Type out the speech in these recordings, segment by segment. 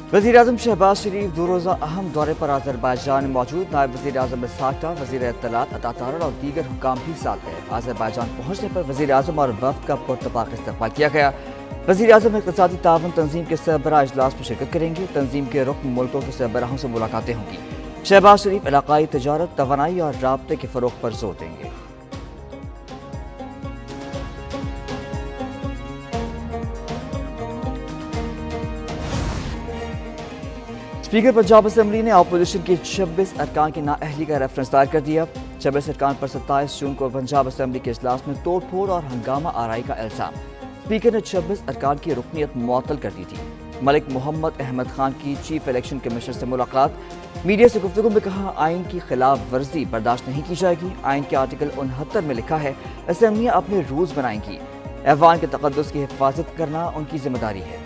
वज़ीर-ए-आज़म शहबाज शरीफ 2 रोज़ा अहम दौरे पर आज़रबाईजान मौजूद। नायब वज़ीर-ए-आज़म इसहाक डार, वज़ीर इत्तलात अता तारड़ और दीगर हुक्काम भी साथ गए। आज़रबाईजान पहुँचने पर वज़ीर-ए-आज़म और वफ़द का पुरतपाक इस्तकबाल किया गया। वज़ीर-ए-आज़म इक़्तिसादी ताउन तंज़ीम के सरबराह इजलास में शिरकत करेंगे। तंज़ीम के रुकन मुल्कों के सरबराहों से मुलाकातें होंगी। शहबाज शरीफ इलाक़ाई तजारत, तवानाई और राब्ते के फ़रोग़ पर जोर देंगे। स्पीकर पंजाब असम्बली ने अपोजिशन के 26 अरकान की नाअहली का रेफरेंस दायर कर दिया। 26 अरकान पर 27 जून को पंजाब असम्बली के इजलास में तोड़ फोड़ और हंगामा आराई का इल्ज़ाम। स्पीकर ने 26 अरकान की रुकनीत मुअत्तल कर दी थी। मलिक मोहम्मद अहमद खान की चीफ इलेक्शन कमिश्नर से मुलाकात। मीडिया से गुफ्तगू में कहा, आइन की खिलाफ वर्जी बर्दाश्त नहीं की जाएगी। आइन के आर्टिकल 69 में लिखा है, असम्बलियाँ अपने रूल्स बनाएंगी। ऐवान के तक़द्दुस की हिफाजत करना उनकी जिम्मेदारी है।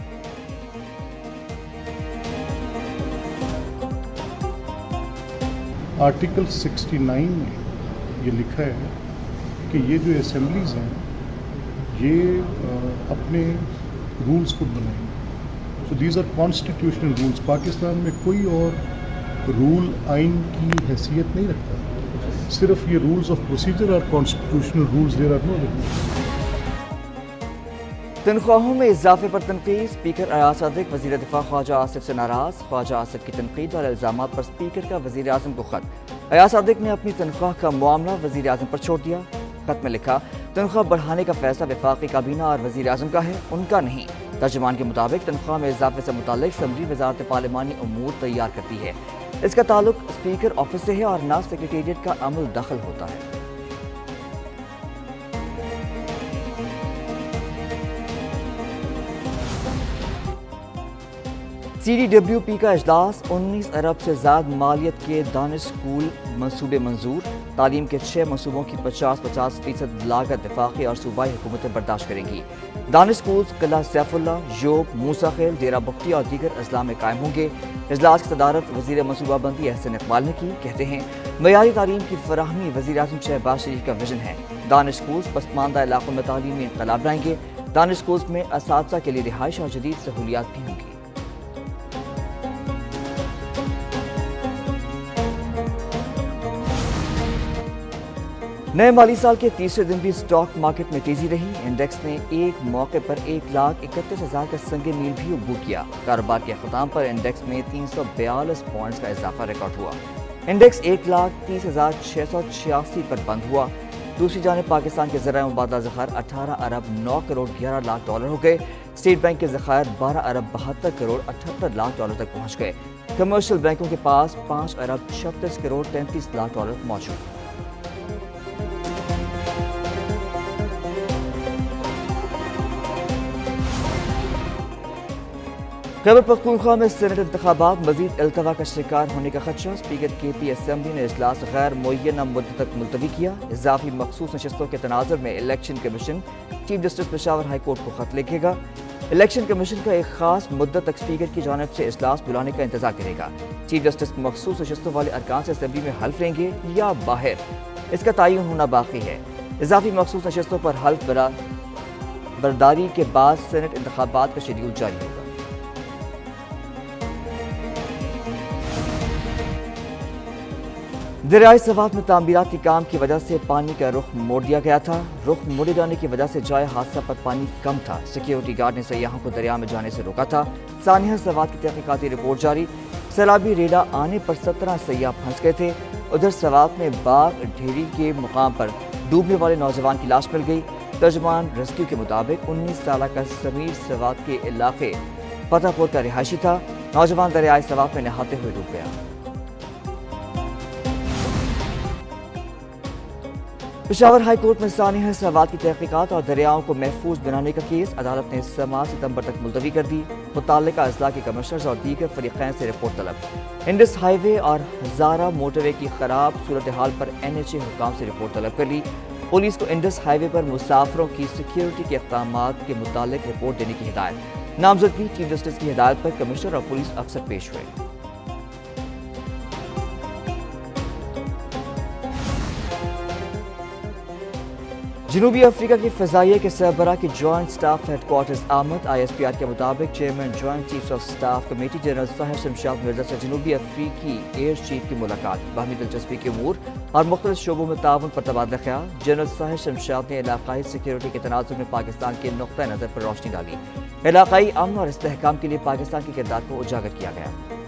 आर्टिकल 69 में ये लिखा है कि ये जो असेंबलीज़ हैं ये अपने रूल्स खुद बनाएंगे। So these are constitutional rules. Pakistan में कोई और रूल आइन की हैसियत नहीं रखता। सिर्फ ये रूल्स ऑफ प्रोसीजर और constitutional rules there are no rules. तनख्वाहों में इजाफे पर तनकीद। स्पीकर अयाज सादिक वज़ीर दिफा ख्वाजा आसिफ से नाराज। ख्वाजा आसिफ की तनकीद और इल्ज़ाम पर स्पीकर का वज़ीर आज़म को खत। अयाज सादिक ने अपनी तनख्वाह का मामला वज़ीर आज़म पर छोड़ दिया। खत में लिखा, तनख्वाह बढ़ाने का फैसला वफाकी काबीना और वज़ीर आज़म का है, उनका नहीं। तर्जुमान के मुताबिक तनख्वाह में इजाफे से मुताल्लिक असम्बली वज़ारत पार्लिमानी अमूर तैयार करती है। इसका ताल्लुक स्पीकर ऑफिस से है और ना सेक्रेटेरिएट का अमल दखल होता है। CDWP का इजलास। 19 अरब से ज़्यादा मालियत के दानिश स्कूल मंसूबे मंजूर। तालीम के 6 मंसूबों की 50% लागत वफाकी और सूबाई हुकूमतें बर्दाश्त करेंगी। दानिश स्कूल किला सैफुल्ला, योब, मूसा खेल, डेरा बुख्ती और दीगर अजला में कायम होंगे। इजलास की सदारत वज़ीर मनसूबाबंदी एहसन इकबाल ने की। कहते हैं, मयारी तालीम की फराहमी वज़ीर आज़म शहबाज शरीफ का विजन है। दानिश स्कूल पसमानदा इलाकों में तालीमी इनकलाब लाएंगे। दानिश स्कूल में असातिज़ा के लिए रिहाइश और जदीद सहूलियात भी होंगी। नए माली साल के तीसरे दिन भी स्टॉक मार्केट में तेजी रही। इंडेक्स ने एक मौके पर 1,31,000 का संगे मील भी अबू किया। कारोबार के अख्ताम पर इंडेक्स में 342 पॉइंट्स का इजाफा रिकॉर्ड हुआ। इंडेक्स 1,30,686 पर बंद हुआ। दूसरी जानिब पाकिस्तान के ज़राए मुबादला ज़खायर 18 अरब 9 करोड़ 11 लाख डॉलर हो गए। स्टेट बैंक के ज़खायर 12 अरब 72 करोड़ 78 लाख डॉलर तक पहुँच गए। कमर्शियल बैंकों के पास 5 अरब 36 करोड़ 33 लाख डॉलर मौजूद। खैबर पख्तूनख्वा में सेनेट इंतखाबात। मजीद अल्तवा का शिकार होने का खदशा। स्पीकर KP असम्बली ने इजलास गैर मुअय्यना मुद्दत तक मुलतवी किया। इजाफी मखसूस नशस्तों के तनाजुर में election commission chief justice Peshawar high court को खत लिखेगा। इलेक्शन कमीशन का एक खास मुद्दत तक स्पीकर की जानिब से इजलास बुलाने का इंतजार करेगा। चीफ जस्टिस मखसूस नशस्तों वाले अरकान से असम्बली में हल्फ लेंगे या बाहर, इसका तयन होना बाकी है। इजाफी मखसूस नशस्तों पर हल्फ बरदारी के बाद सेनेट इंतखाबात का शेड्यूल जारी होगा। दरियाई सवात में तामीराती काम की वजह से पानी का रुख मोड़ दिया गया था। रुख मोड़े जाने की वजह से जाए हादसा पर पानी कम था। सिक्योरिटी गार्ड ने सयाहों को दरिया में जाने से रोका था। सानिया सवात की तहकीकाती रिपोर्ट जारी। सैलाबी रेडा आने पर 17 सयाह फंस गए थे। उधर सवात में बाग ढेरी के मुकाम पर डूबने वाले नौजवान की लाश मिल गई। तर्जुमान रेस्क्यू के मुताबिक 19 साल का समीर सवात के इलाके फतेहपुर का रिहायशी था। नौजवान दरियाई सवात में नहाते हुए डूब गया। पेशावर हाई कोर्ट में सानिया सवात की तहकीकात और दरियाओं को महफूज बनाने का केस अदालत ने 7 सितंबर तक मुलतवी कर दी। मुताल्लिका अजला के कमिश्नर्स और दीगर फरीक़ैन से रिपोर्ट तलब। इंडस हाईवे और हज़ारा मोटरवे की खराब सूरत हाल पर NHA हुकाम से रिपोर्ट तलब कर ली। पुलिस को इंडस हाईवे पर मुसाफिरों की सिक्योरिटी के इक़दामात के मुताल्लिक रिपोर्ट देने की हिदायत। नामजदगी चीफ जस्टिस की हिदायत पर कमिश्नर और पुलिस अफसर पेश हुए। जनूबी अफ्रीका की फ़ज़ाइया के सरबराह की जॉइंट स्टाफ हेडक्वार्टर्स आमद। ISPR के मुताबिक chairman joint chiefs of staff committee general Sahir Shamshad Mirza से जनूबी अफ्रीकी एयर चीफ की मुलाकात, बाहमी दिलचस्पी के अमूर और मुख्तलिफ शोबों में ताउन पर तबादला ख्याल। जनरल साहिर शमशाद ने इलाकाई सिक्योरिटी के तनाज़ुर में पाकिस्तान के नुक्ता नज़र पर रोशनी डाली। इलाकाई अमन और इस्तेहकाम के लिए पाकिस्तान के किरदार को उजागर किया गया।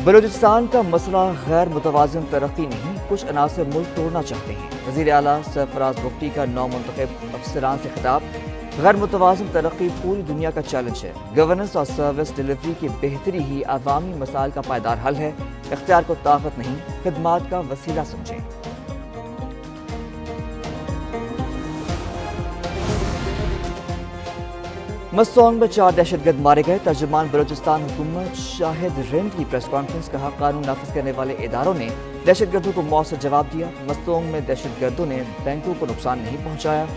बलूचिस्तान का मसला गैर मुतवाज़िन तरक्की नहीं, कुछ अनासर मुल्क तोड़ना चाहते हैं। वज़ीर आला सरफराज बुगटी का नौ मुंतखब अफसरान से खिताब। गैर मुतवाज़िन तरक्की पूरी दुनिया का चैलेंज है। गवर्नेंस और सर्विस डिलीवरी की बेहतरी ही अवामी मसाइल का पायदार हल है। इख्तियार को ताकत नहीं, खिदमात का वसीला समझें। मस्तोंग में 4 दहशतगर्द मारे गए। तर्जुमान बलूचिस्तान हुकूमत शाहिद रिंद की प्रेस कॉन्फ्रेंस, कहा कानून नाफिज करने वाले इदारों ने दहशतगर्दों को मौसर जवाब दिया। मस्तोंग में दहशतगर्दों ने बैंकों को नुकसान नहीं पहुंचाया।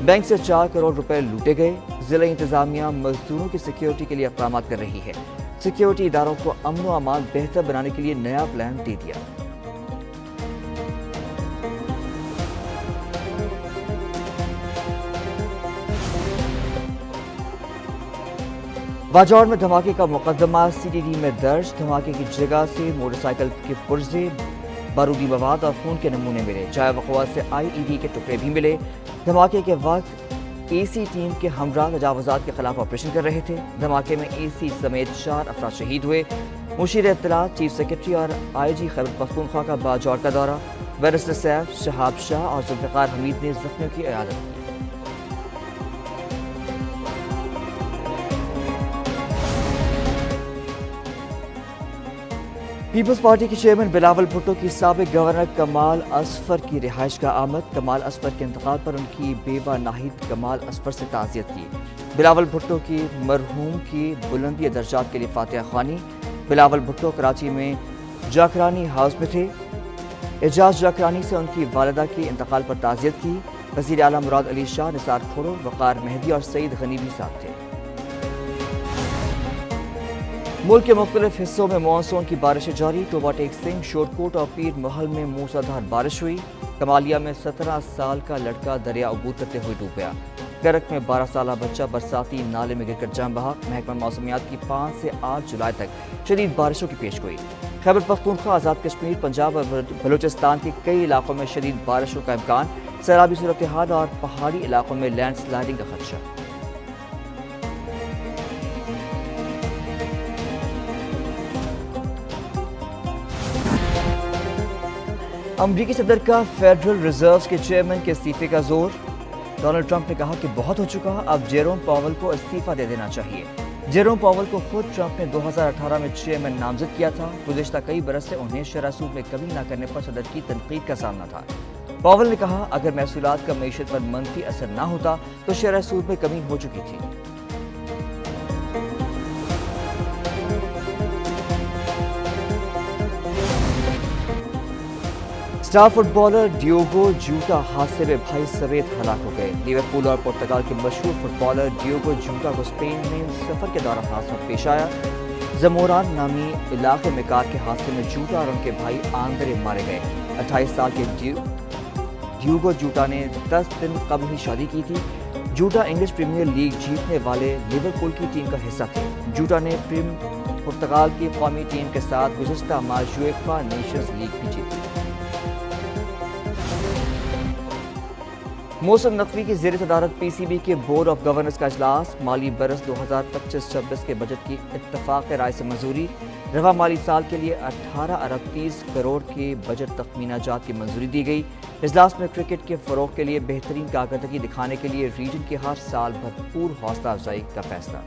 बैंक से 4 करोड़ रुपए लूटे गए। जिला इंतजामिया मजदूरों की सिक्योरिटी के लिए इक़दाम कर रही है। सिक्योरिटी इदारों को अमन व अमान बेहतर बनाने के लिए नया प्लान दे दिया। बाजौर में धमाके का मुकदमा CDD में दर्ज। धमाके की जगह से मोटरसाइकिल के पुर्जे, बारूदी मवाद और खून के नमूने मिले। जाए वक़वा से IED के टुकड़े भी मिले। धमाके के वक्त AC टीम के हमरा तजावुज़ात के खिलाफ ऑपरेशन कर रहे थे। धमाके में AC समेत 4 अफराद शहीद हुए। मुशीर इत्तलात, चीफ सेक्रेटरी और IG खैबर पख्तूनख्वा का बाजौर का दौरा। बैरिस्टर सैफ, शहाब शाह और जुल्फ़िकार हमीद ने जख्मियों की इयादत की। पीपल्स पार्टी के चेयरमैन बिलावल भुट्टो की साबिक गवर्नर कमाल असफर की रिहाइश का आमद। कमाल असफर के इंतकाल पर उनकी बेवा नाहिद कमाल असफर से ताज़ियत की। बिलावल भुट्टो की मरहूम की बुलंदी दर्जात के लिए फातिहा ख्वानी। बिलावल भुट्टो कराची में जाकरानी हाउस में थे। एजाज जाकरानी से उनकी वालिदा के इंतकाल पर ताज़ियत की। वज़ीर आला मुराद अली शाह, निसार खोड़ो, वक़ार मेहदी और सईद गनी भी साथ थे। मुल्क के मुख्तलिफ हिस्सों में मानसून की बारिशें जारी। टोबा टेक सिंह, शोरकोट और पीर महल में मूसलाधार बारिश हुई। कमालिया में 17 साल का लड़का दरिया अबूर करते हुए डूब गया। करक में 12 साल बच्चा बरसाती नाले में गिरकर जान बहा। महकमा मौसमियात की 5 से 8 जुलाई तक शदीद बारिशों की पेश गोई। खैबर पख्तूनख्वा, आज़ाद कश्मीर, पंजाब और बलूचिस्तान के कई इलाकों में शदीद बारिशों का इम्कान। सैलाबी सूरत हाल और पहाड़ी इलाकों में लैंड स्लाइडिंग का खदशा। अमरीकी सदर का फेडरल रिजर्व के चेयरमैन के इस्तीफे का जोर। डोनाल्ड ट्रंप ने कहा कि बहुत हो चुका, अब जेरोम पावेल को इस्तीफा दे देना चाहिए। जेरोम पावेल को खुद ट्रंप ने 2018 में चेयरमैन नामजद किया था। गुज़िश्ता कई बरस से उन्हें शरह सूद में कमी न करने पर सदर की तनकीद का सामना था। पावेल ने कहा, अगर महसूलात का मईशत पर मनफी असर न होता तो शरह सूद में कमी हो चुकी थी। स्टार फुटबॉलर डियोगो जूटा हादसे में भाई समेत हलाक हो गए। लिवरपूल और पुर्तगाल के मशहूर फुटबॉलर डियोगो जूटा को स्पेन में सफर के दौरान हादसा पेश आया। जमोरान नामी इलाके में कार के हादसे में जूटा और उनके भाई आंद्रे मारे गए। 28 साल के डियोगो जूटा ने 10 दिन कबल ही शादी की थी। जूटा इंग्लिश प्रीमियर लीग जीतने वाले लिवरपूल की टीम का हिस्सा थे। जूटा ने पुर्तगाल की कौमी टीम के साथ गुज़िश्ता माह यूएफा नेशंस लीग भी जीती। मौसम नकवी की ज़ेर सदारत PCB के बोर्ड ऑफ गवर्नर्स का इजलास। माली बरस 2025-26 के बजट की इत्तफाक राय से मंजूरी। रवा माली साल के लिए 18 अरब 30 करोड़ के बजट तखमीना जात की मंजूरी दी गई। इजलास में क्रिकेट के फ़रोग़ के लिए बेहतरीन कारकर्दगी दिखाने के लिए रीजन की हर साल भरपूर हौसला अफजाई का फैसला।